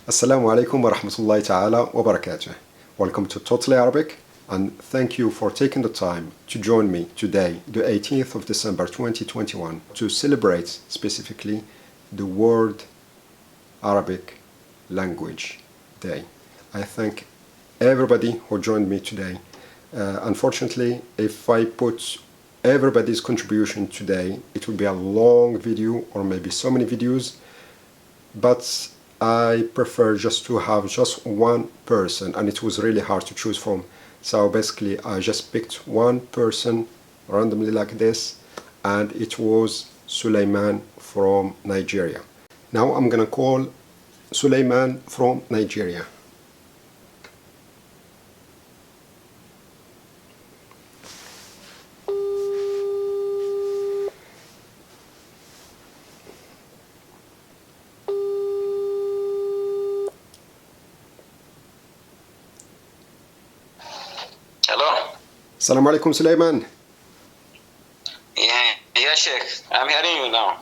Assalamu alaikum wa rahmatullahi ta'ala wa barakatuh. Welcome to Totally Arabic, and thank you for taking the time to join me today, the 18th of December 2021, to celebrate specifically the World Arabic Language Day. I thank everybody who joined me today. Unfortunately, if I put everybody's contribution today, it will be a long video or maybe so many videos, but I prefer just to have just one person, and it was really hard to choose from. So basically I just picked one person randomly like this, and it was Suleiman from Nigeria. Now I'm gonna call Suleiman from Nigeria. Assalamu alaikum, Suleiman. Yeah, Sheikh. I'm hearing you now.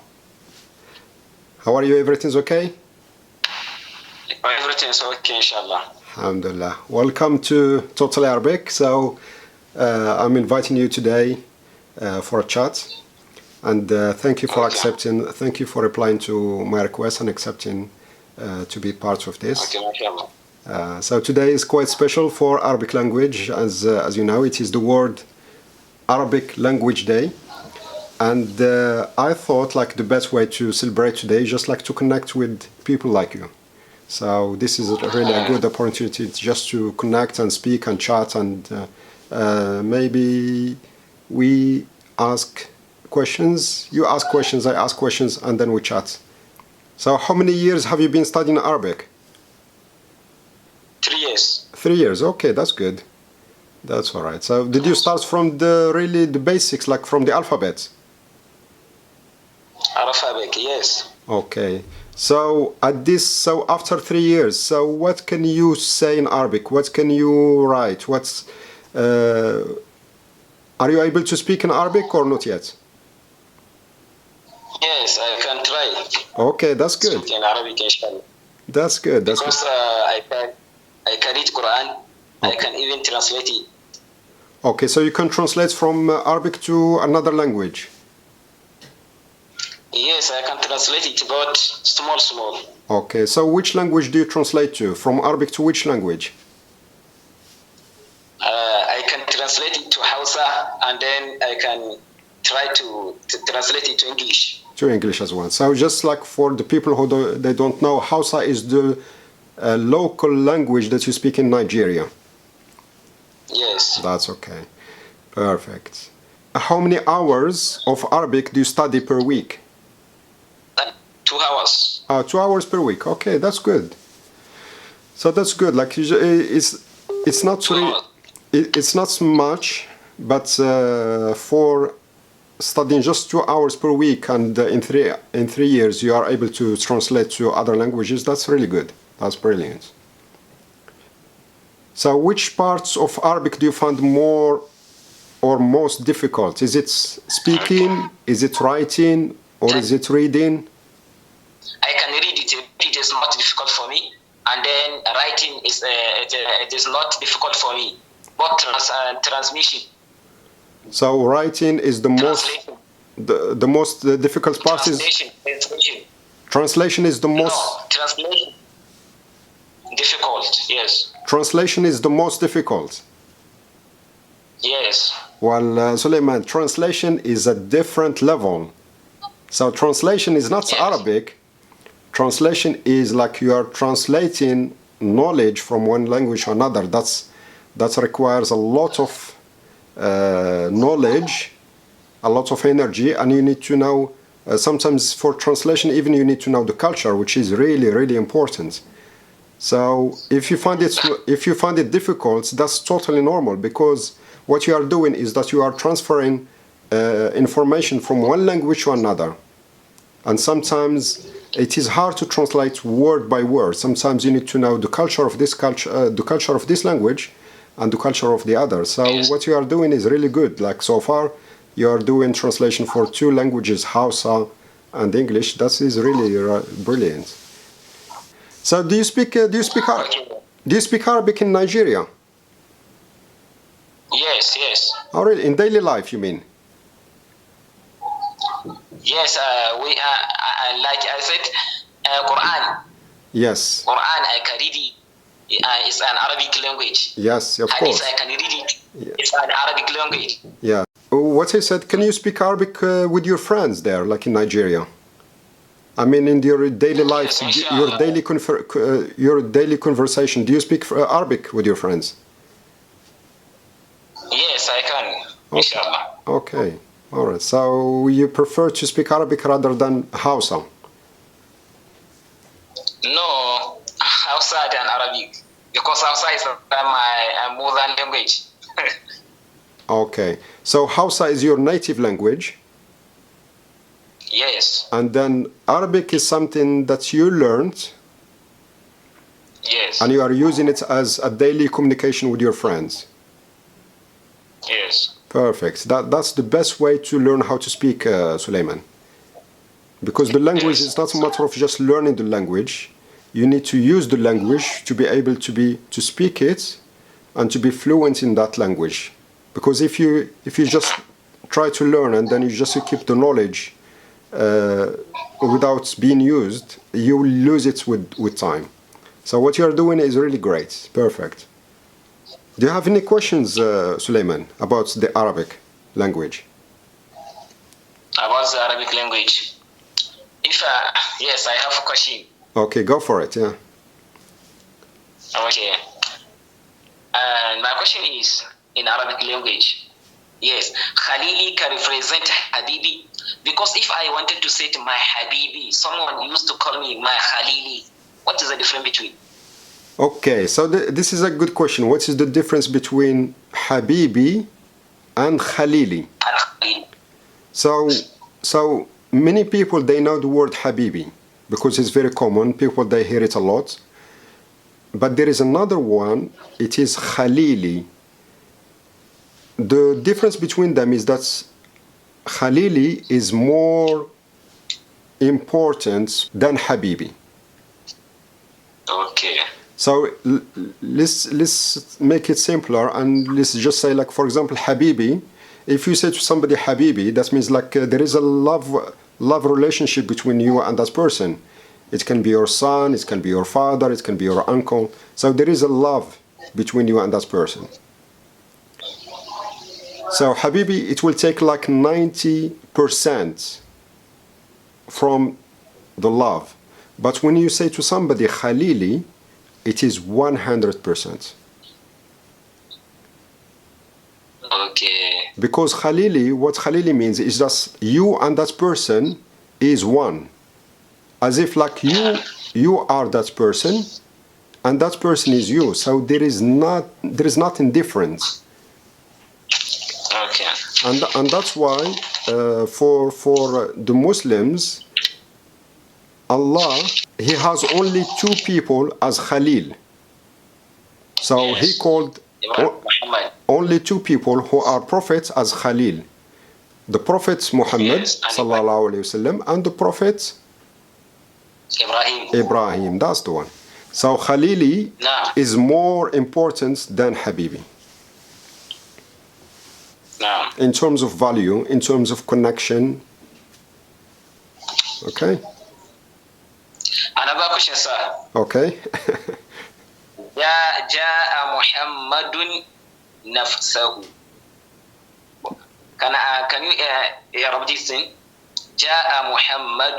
How are you? Everything's okay? Everything's okay, inshallah. Alhamdulillah. Welcome to Totally Arabic. So I'm inviting you today for a chat, and thank you for accepting. Thank you for replying to my request and accepting to be part of this. Okay, inshallah. So today is quite special for Arabic language, as you know, it is the World Arabic Language Day, and I thought like the best way to celebrate today is just like to connect with people like you. So this is really a good opportunity just to connect and speak and chat, and maybe we ask questions, you ask questions, I ask questions, and then we chat. So how many years have you been studying Arabic? 3 years. 3 years, okay, that's good. That's all right. So did you start from the basics, like from the alphabet? Alphabet, yes. Okay. So after 3 years, so what can you say in Arabic? What can you write? Are you able to speak in Arabic or not yet? Yes, I can try. Okay, that's good. Speak in Arabic, inshallah. That's good. That's because good. I can read Quran. Okay. I can even translate it. Okay, so you can translate from Arabic to another language? Yes, I can translate it, but small. Okay, so which language do you translate to? From Arabic to which language? I can translate it to Hausa, and then I can try to translate it to English. To English as well. So just like for the people who they don't know, Hausa is the local language that you speak in Nigeria. Yes. That's okay. Perfect. How many hours of Arabic do you study per week? 2 hours. 2 hours per week. Okay, that's good. So that's good. Like it's not really, it's not much, but for studying just 2 hours per week, and in three years you are able to translate to other languages. That's really good. That's brilliant. So which parts of Arabic do you find more or most difficult? Is it speaking, is it writing, or is it reading? I can read it. It is not difficult for me. And then writing is it is not difficult for me. But transmission. So writing is the most difficult part. Translation. Translation is the most. No, translation. Difficult, yes. Translation is the most difficult. Yes. Well, Suleiman, translation is a different level. So translation is not Arabic. Translation is like you are translating knowledge from one language to another. That requires a lot of knowledge, a lot of energy, and you need to know. Sometimes for translation, even you need to know the culture, which is really, really important. So if you find it difficult, that's totally normal, because what you are doing is that you are transferring information from one language to another, and sometimes it is hard to translate word by word. Sometimes you need to know the culture of this language, and the culture of the other. So what you are doing is really good. Like so far, you are doing translation for 2 languages, Hausa and English. That is really brilliant. So do you speak Okay. do you speak Arabic in Nigeria? Yes, yes. Oh, really? In daily life, you mean? Yes, we like I said, Quran. Yes. Quran I can read it. It's an Arabic language. Yes, of Hadith course. I can read it. It's an Arabic language. Yeah. What I said, can you speak Arabic with your friends there, like in Nigeria? I mean, in your daily life, Yes, your inshallah. your daily conversation, do you speak Arabic with your friends? Yes, I can. Okay. Inshallah. Okay. All right. So you prefer to speak Arabic rather than Hausa? No, Hausa than Arabic because Hausa is my mother language. Okay. So Hausa is your native language, Yes, and then Arabic is something that you learned, yes, and you are using it as a daily communication with your friends. yes. Perfect. That's the best way to learn how to speak, Suleiman. Because the language is not a matter of just learning the language. You need to use the language to be able to speak it and to be fluent in that language. Because if you just try to learn and then you just keep the knowledge without being used, you will lose it with time. So what you are doing is really great. Perfect. Do you have any questions, Suleiman, about the Arabic language? About the Arabic language. If yes, I have a question. Okay, go for it. Yeah. Okay. And my question is in Arabic language. Yes, Khalili can represent Habibi because if I wanted to say to my Habibi, someone used to call me my Khalili. What is the difference between? Okay, so this is a good question. What is the difference between Habibi and Khalili? And Khalili? So many people, they know the word Habibi because it's very common. People, they hear it a lot. But there is another one. It is Khalili. The difference between them is that Khalili is more important than Habibi. Okay. So let's make it simpler and let's just say, like, for example, Habibi. If you say to somebody Habibi, that means like there is a love relationship between you and that person. It can be your son, it can be your father, it can be your uncle. So there is a love between you and that person. So Habibi, it will take like 90% from the love. But when you say to somebody Khalili, it is 100%. Okay. Because Khalili, what Khalili means is that you and that person is one. As if like you are that person and that person is you. So there is nothing different. Okay. And that's why for the Muslims, Allah, He has only two people as Khalil. So Yes. He called Muhammad. only two people who are prophets as Khalil. The Prophet Muhammad Yes, and sallallahu alaihi wasallam and the Prophet Ibrahim. Ibrahim. That's the one. So Khalili No. is more important than Habibi No. in terms of value, in terms of connection. Okay. Another question, sir. Okay. جاء محمد نفسه. Can you repeat this thing? جاء محمد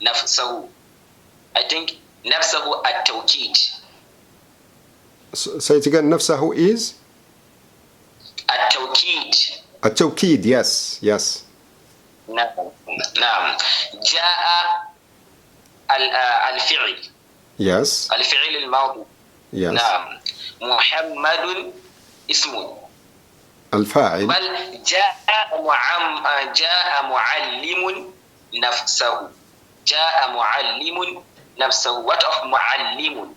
نفسه. I think نفسه التوكيد. Say it again. نفسه is التوكيد. التوكيد. Yes. Yes. نعم. نعم. جاء الفعل. Yes. الفعل الماضي. Yes. نعم. محمد اسم. الفاعل. بل جاء معلم نفسه. جاء معلم نفسه. What of معلم?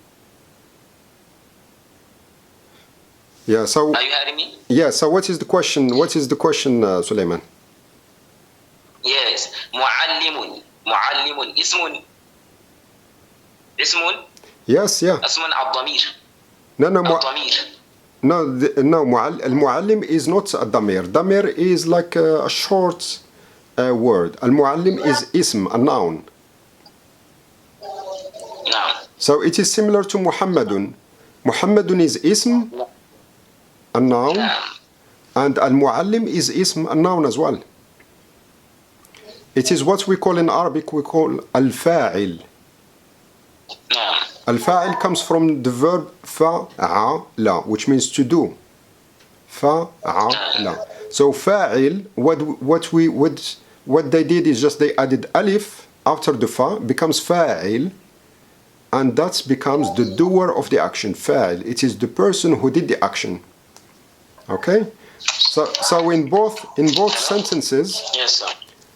Yeah. So. Are you hearing me? Yeah. So what is the question? What is the question, Suleiman? Yes. معلم. معلم اسم. اسم Yes, yeah. اسم الضمير. No, no, الضمير. no. المعلم is not الضمير. ضمير is like a short word. المعلم is اسم, a noun. نعم. So it is similar to محمد. محمد is اسم, a noun, نعم. and المعلم is اسم, a noun as well. It is what we call in Arabic, we call الفاعل. نعم. الفاعل comes from the verb فعل, which means to do. فعل. So فاعل, what they did is just they added alif after the fa, becomes فاعل, and that becomes the doer of the action. فاعل. It is the person who did the action. Okay? So in both sentences, Yes, sir.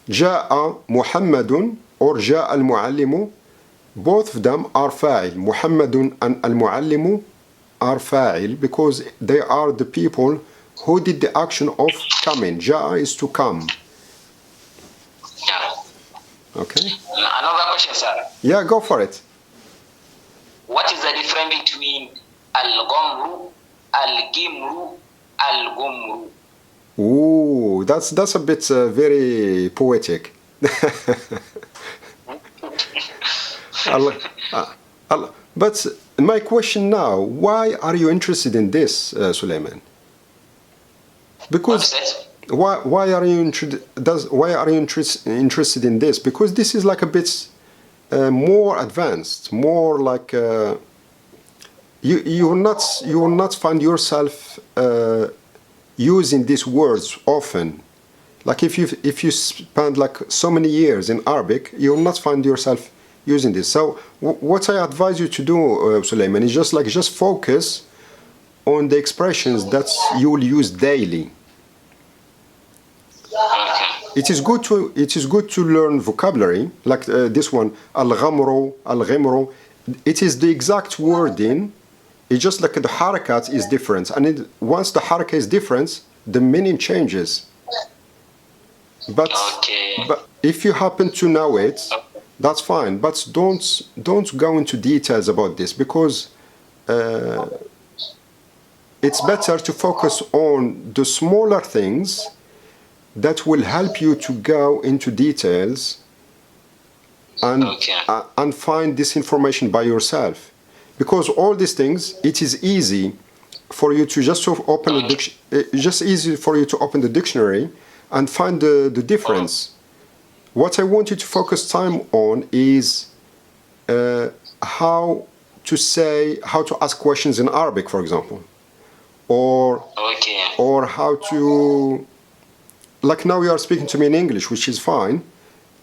جاء محمد or جاء المعلم, both of them are فاعل. محمد and المعلم are فاعل because they are the people who did the action of coming. جاء is to come. Yeah. Okay? Another question, sir. Yeah, go for it. What is the difference between al-ghamru, al-gimru, al-gumru? Ooh, that's a bit very poetic. But my question now, why are you interested in this, Suleiman? Because why are you interested in this? Because this is like a bit more advanced, more like you will not find yourself using these words often. Like if you spend like so many years in Arabic, you will not find yourself using this. So what I advise you to do, Suleiman, is just focus on the expressions that you will use daily. It is good to learn vocabulary, like this one, al-ghamru, al-ghimru. It is the exact wording. It's just like the harakat is different, and once the harakat is different, the meaning changes. But if you happen to know it, that's fine. But don't go into details about this because it's better to focus on the smaller things that will help you to go into details and find this information by yourself. Because all these things, it is easy for you to just open the dictionary and find the difference. What I want you to focus time on is how to ask questions in Arabic, for example, or how to, like now you are speaking to me in English, which is fine,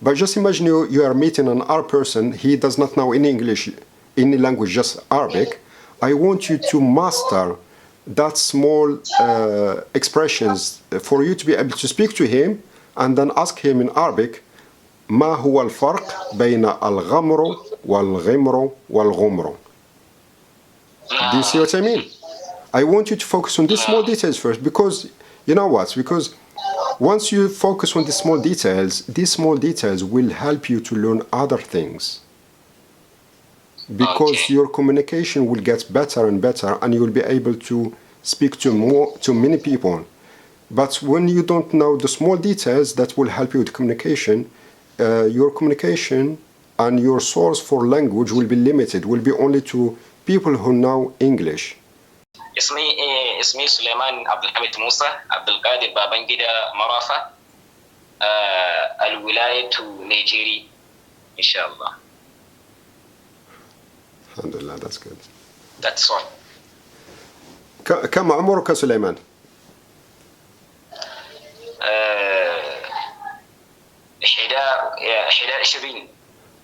but just imagine you are meeting an Arab person, he does not know any English, any language, just Arabic. I want you to master that small expressions for you to be able to speak to him and then ask him in Arabic, ما هو الفرق بين الغمر والغمر والغمر? Do you see what I mean? I want you to focus on these small details first because, you know what? Because once you focus on these small details will help you to learn other things. Because your communication will get better and better and you will be able to speak to many people. But when you don't know the small details that will help you with communication, your communication and your source for language will be limited, will be only to people who know English. اسمي سليمان عبد الحميد موسى عبد القادر بابنجدا مرافة الولاية نيجيري إن شاء الله. Alhamdulillah, that's good. That's all. كم عمرك سليمان؟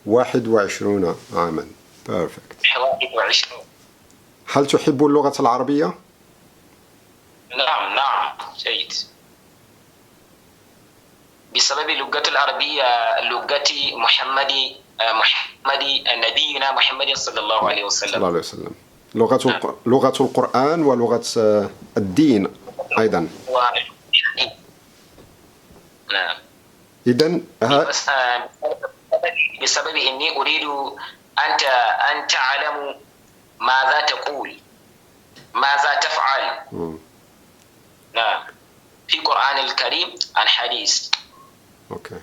21 عاما. Perfect. 21. هل تحب اللغة العربية؟ نعم جيد. بسبب اللغة العربية لغتي محمدي نبينا محمد صلى الله عليه وسلم. لغة القرآن ولغة الدين أيضا. نعم. إذن بسبب إني أريد أن تعلم ماذا تقول ماذا تفعل. نعم في القرآن الكريم عن حديث. Okay.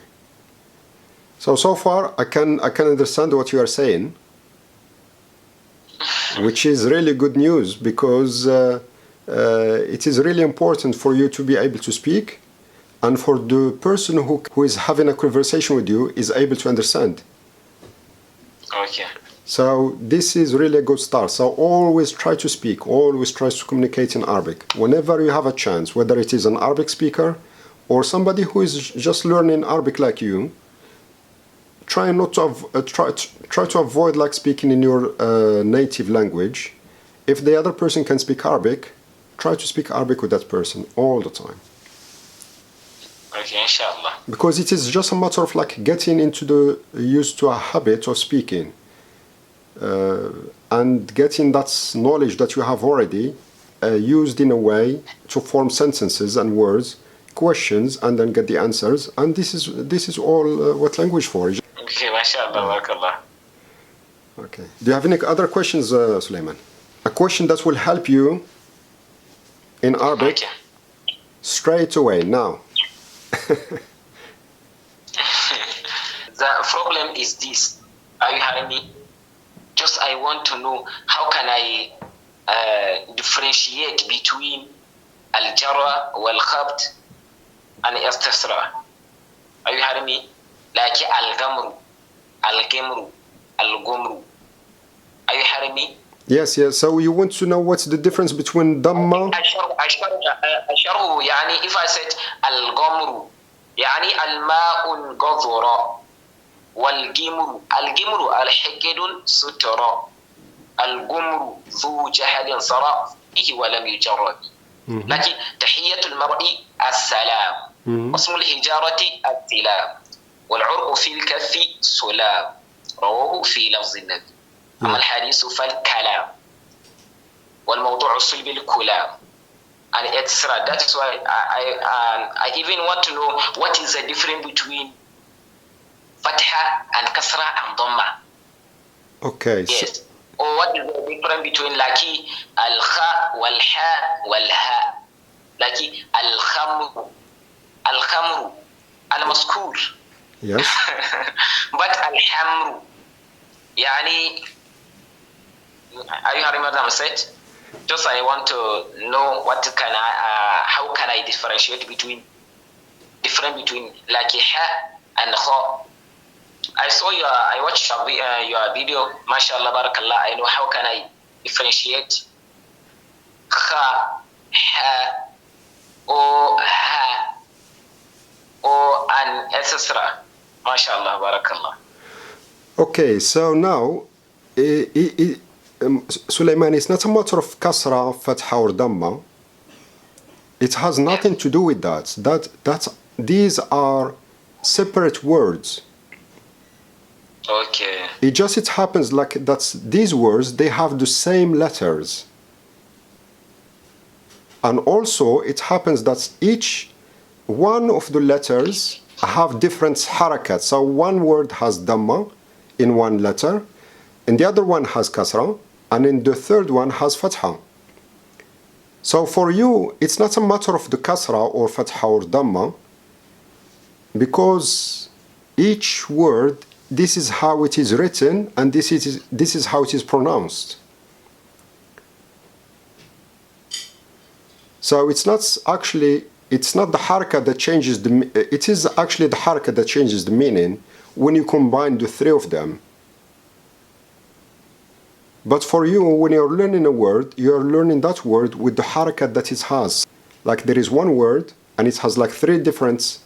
So far I can understand what you are saying, which is really good news because it is really important for you to be able to speak, and for the person who is having a conversation with you is able to understand. Okay. So this is really a good start. So always try to speak, always try to communicate in Arabic. Whenever you have a chance, whether it is an Arabic speaker or somebody who is just learning Arabic like you, try to avoid like speaking in your native language. If the other person can speak Arabic, try to speak Arabic with that person all the time. Okay, inshallah. Because it is just a matter of like getting used to a habit of speaking. And getting that knowledge that you have already used in a way to form sentences and words, questions, and then get the answers. And this is all what language for. Okay, mashallah, barakallah. Okay. Do you have any other questions, Sulaiman? A question that will help you in Arabic straight away now. The problem is this. Are you hearing me? Just I want to know how can I differentiate between al-jarra wal-khabt and istisra. Are you hearing me? Like al-gamru, al-gemru, al-gumru. Are you hearing me? Yes. So you want to know what's the difference between Dhamma? أشره يعني if I said al-gamru يعني الماء قذرة والجمر الحقد سترة الجمر ذو جهل صرا فيه ولم يجرب. لكن تحية المرء السلام واسم الحجارة السلام والعرق في الكف سلام رواه في لفظ النبي. أما الحديث فالكلام والموضوع صلب الكلام and etc. That is why I even want to know what is the difference between Fatha and Kasra and Dhamma. Okay. Yes. Or what is the difference between Laki al-Kha wal-Ha wal-Ha? Laki al-Khamru, al-Maskur. Yes. But al-Hamru. Yani, are you hearing what I'm saying? Just I want to know how can I differentiate between Laki Ha and Kha. I watched your video, mashallah, barakallah. I know how can I differentiate Kha, Ha, O, Ha, O, and etc. Mashallah, barakallah. Okay, so now, Sulaiman, it's not a matter of kasra, fatha, or dhamma. It has nothing to do with that. These are separate words. Okay. It happens like that these words, they have the same letters. And also it happens that each one of the letters have different harakat. So one word has dhamma in one letter, and the other one has kasra, and in the third one has fatha. So for you, it's not a matter of the kasra or fatha or dhamma, because each word, this is how it is written, and this is how it is pronounced. So it's not the harakat that changes it is actually the harakat that changes the meaning when you combine the three of them. But for you, when you're learning a word, you're learning that word with the harakat that it has. Like there is one word, and it has like three different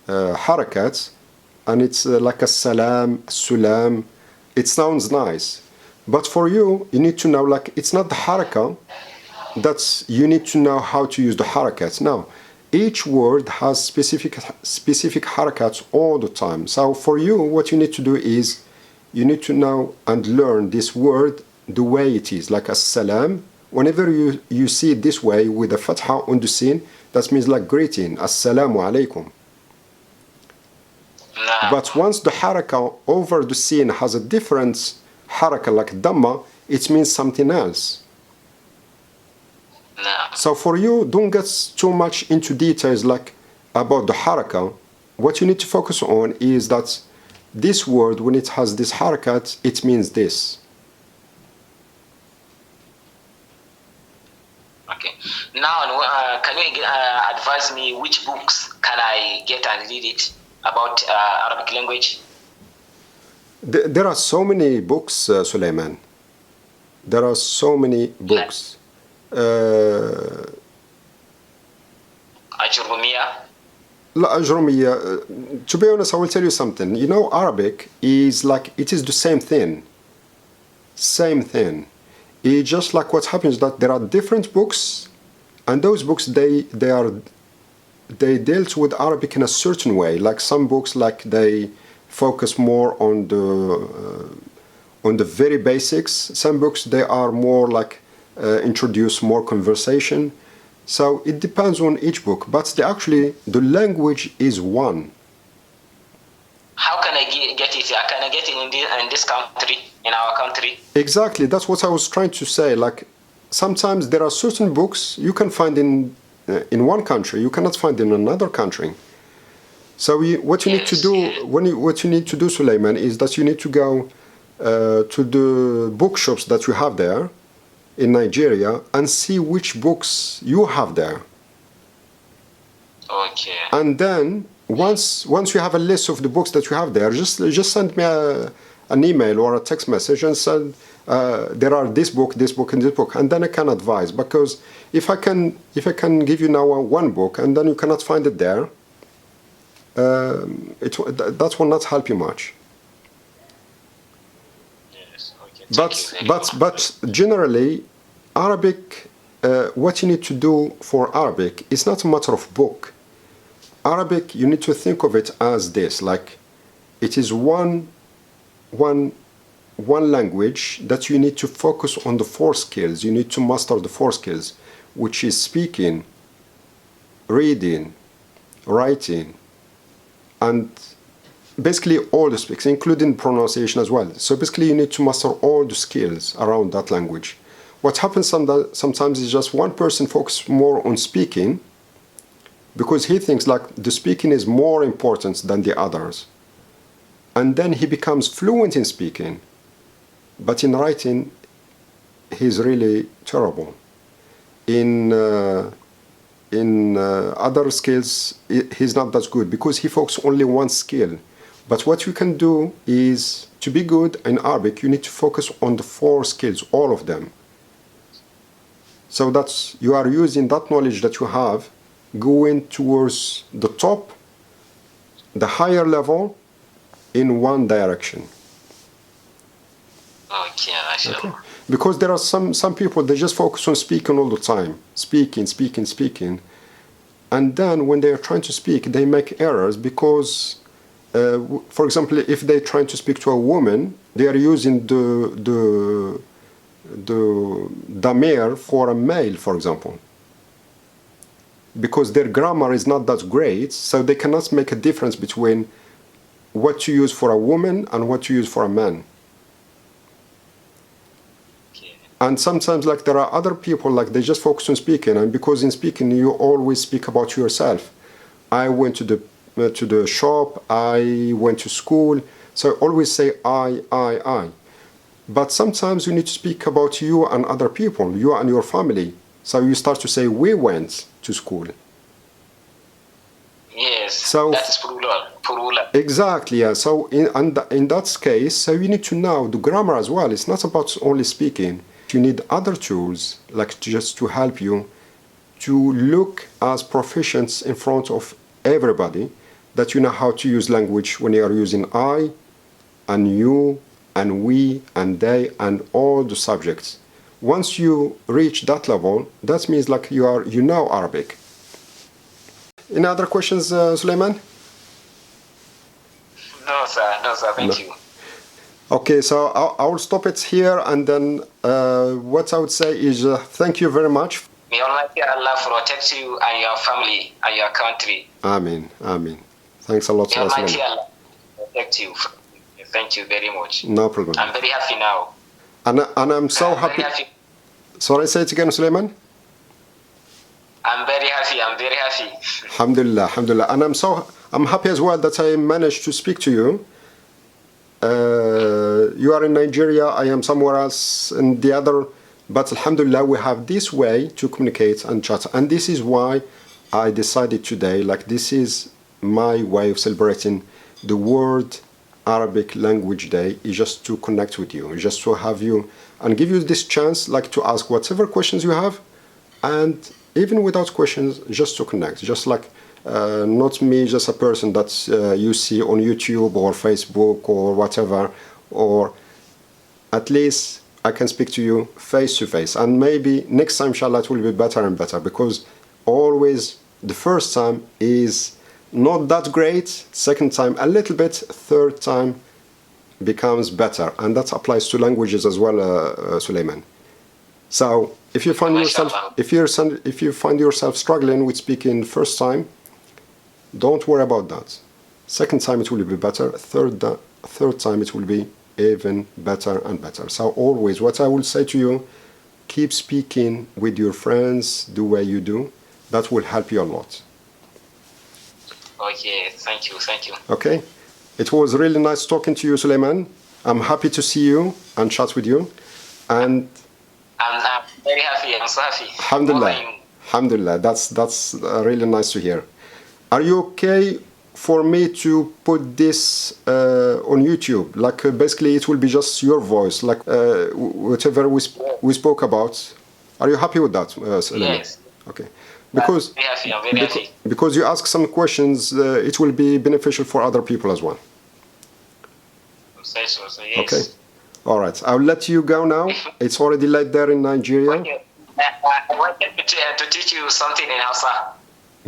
harakats, and it's like a salam, sulam. It sounds nice. But for you, you need to know, like, it's not the harakah, you need to know how to use the harakats. Now, each word has specific harakats all the time. So for you, what you need to do is, you need to know and learn this word the way it is, like as-salam. Whenever you see it this way with a fatha on the sin, that means like greeting, as-salamu alaykum. نعم. But once the haraka over the scene has a different haraka like dhamma, it means something else. نعم. So for you, don't get too much into details like about the haraka. What you need to focus on is that this word, when it has this harakat, it means this. Okay. Now, can you advise me which books can I get and read it about Arabic language? There are so many books, Suleiman. There are so many books. Ajurumia. To be honest, I will tell you something. You know, Arabic is like, it is the same thing. Same thing. It's just like what happens that there are different books, and those books, they dealt with Arabic in a certain way. Like some books, like they focus more on the very basics. Some books, they are more like introduce more conversation. So it depends on each book, but the language is one. How can I get it? Can I get it in this country, in our country? Exactly, that's what I was trying to say. Like sometimes there are certain books you can find in one country, you cannot find in another country. So what you need to do, Suleiman, is that you need to go to the bookshops that you have there in Nigeria and see which books you have there. Okay. And then once you have a list of the books that you have there, just send me an email or a text message and say there are this book, and this book, and then I can advise. Because if I can give you now one book and then you cannot find it there, that will not help you much. Yes. Okay. But generally, Arabic, what you need to do for Arabic is not a matter of book. Arabic, you need to think of it as this, like it is one language that you need to focus on the four skills. You need to master the four skills, which is speaking, reading, writing, and basically all the speaks, including pronunciation as well. So basically you need to master all the skills around that language. What happens sometimes is just one person focuses more on speaking because he thinks like the speaking is more important than the others. And then he becomes fluent in speaking, but in writing he's really terrible. In other skills he's not that good because he focuses only one skill. But what you can do is, to be good in Arabic, you need to focus on the four skills, all of them. So that's, you are using that knowledge that you have, going towards the top, the higher level, in one direction. Okay, I sure. Okay. Because there are some people, they just focus on speaking all the time. Speaking. And then when they are trying to speak, they make errors because, for example, if they're trying to speak to a woman, they are using the damir for a male, for example. Because their grammar is not that great, so they cannot make a difference between what to use for a woman and what to use for a man. And sometimes, like, there are other people, like, they just focus on speaking, and because in speaking you always speak about yourself. I went to the shop, I went to school, so I always say I. But sometimes you need to speak about you and other people, you and your family. So you start to say we went to school. Yes, so that is plural. Exactly, yeah. So in that case, so you need to know the grammar as well. It's not about only speaking. You need other tools, like just to help you to look as proficient in front of everybody, that you know how to use language when you are using I and you and we and they and all the subjects. Once you reach that level, that means like you know Arabic. Any other questions, Suleiman? No, sir. Thank you. Okay, so I will stop it here, and then what I would say is thank you very much. May Almighty Allah protect you and your family and your country. Amen. Thanks a lot. May Almighty Allah. respect you. Thank you very much. No problem. I'm very happy now. And I'm so I'm happy. very happy. Sorry, say it again, Suleiman. I'm very happy. I'm very happy. Alhamdulillah, alhamdulillah. And I'm happy as well that I managed to speak to you. You are in Nigeria, I am somewhere else in the other, but alhamdulillah we have this way to communicate and chat, and this is why I decided today, like this is my way of celebrating the World Arabic Language Day, is just to connect with you, just to have you and give you this chance like to ask whatever questions you have, and even without questions, just to connect, just like not me, just a person that you see on YouTube or Facebook or whatever, or at least I can speak to you face to face. And maybe next time, inshallah, it will be better and better, because always the first time is not that great, second time a little bit, third time becomes better. And that applies to languages as well, Suleiman. So if you find yourself struggling with speaking first time, don't worry about that. Second time it will be better. Third time it will be even better and better. So always, what I will say to you, keep speaking with your friends the way you do. That will help you a lot. Okay, thank you. Okay, it was really nice talking to you, Suleiman. I'm happy to see you and chat with you. And I'm very happy. I'm so happy. Alhamdulillah. That's really nice to hear. Are you okay for me to put this on YouTube? Like basically it will be just your voice, like whatever we spoke about. Are you happy with that, Suleiman? Yes. Okay. Because I'm very happy. because you ask some questions, it will be beneficial for other people as well. So yes. Okay. All right. I'll let you go now. It's already late there in Nigeria. Okay. I wanted to teach you something in Hausa.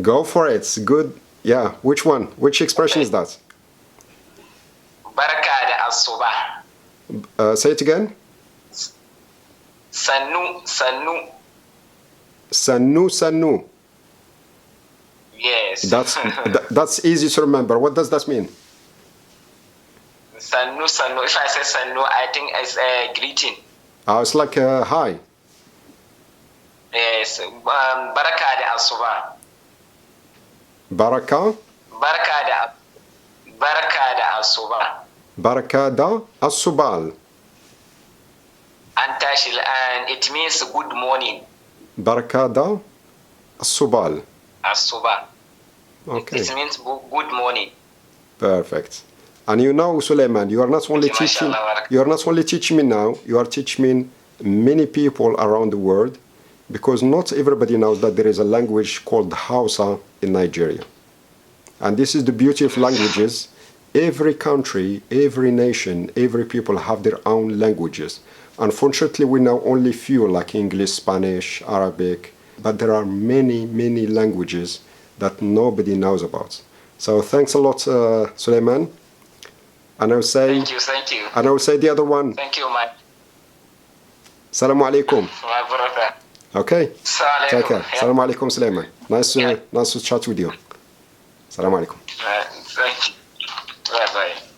Go for it. It's good. Yeah. Which one? Which expression is that? Barka da asuba. Say it again. Sannu. Sannu. Yes. That's easy to remember. What does that mean? Sannu. If I say sannu, I think it's a greeting. It's like a hi. Yes. Barka da asuba. Baraka. Barka da asuba. Baraka da asubal. And it means good morning. Baraka da asubal. Asuba. Okay. It means good morning. Perfect. And you know, Suleiman, you are not only teaching me now, you are teaching many people around the world, because not everybody knows that there is a language called Hausa in Nigeria. And this is the beauty of languages. Every country, every nation, every people have their own languages. Unfortunately, we know only few, like English, Spanish, Arabic, but there are many, many languages that nobody knows about. So thanks a lot, Suleiman. And I will say, Thank you. And I will say the other one. Thank you, my Assalamu alaikum. brother. Okay. Take care. Yeah. Assalamu alaikum, Suleiman. Nice to chat with you. Assalamu alaikum. Thank you. Bye-bye.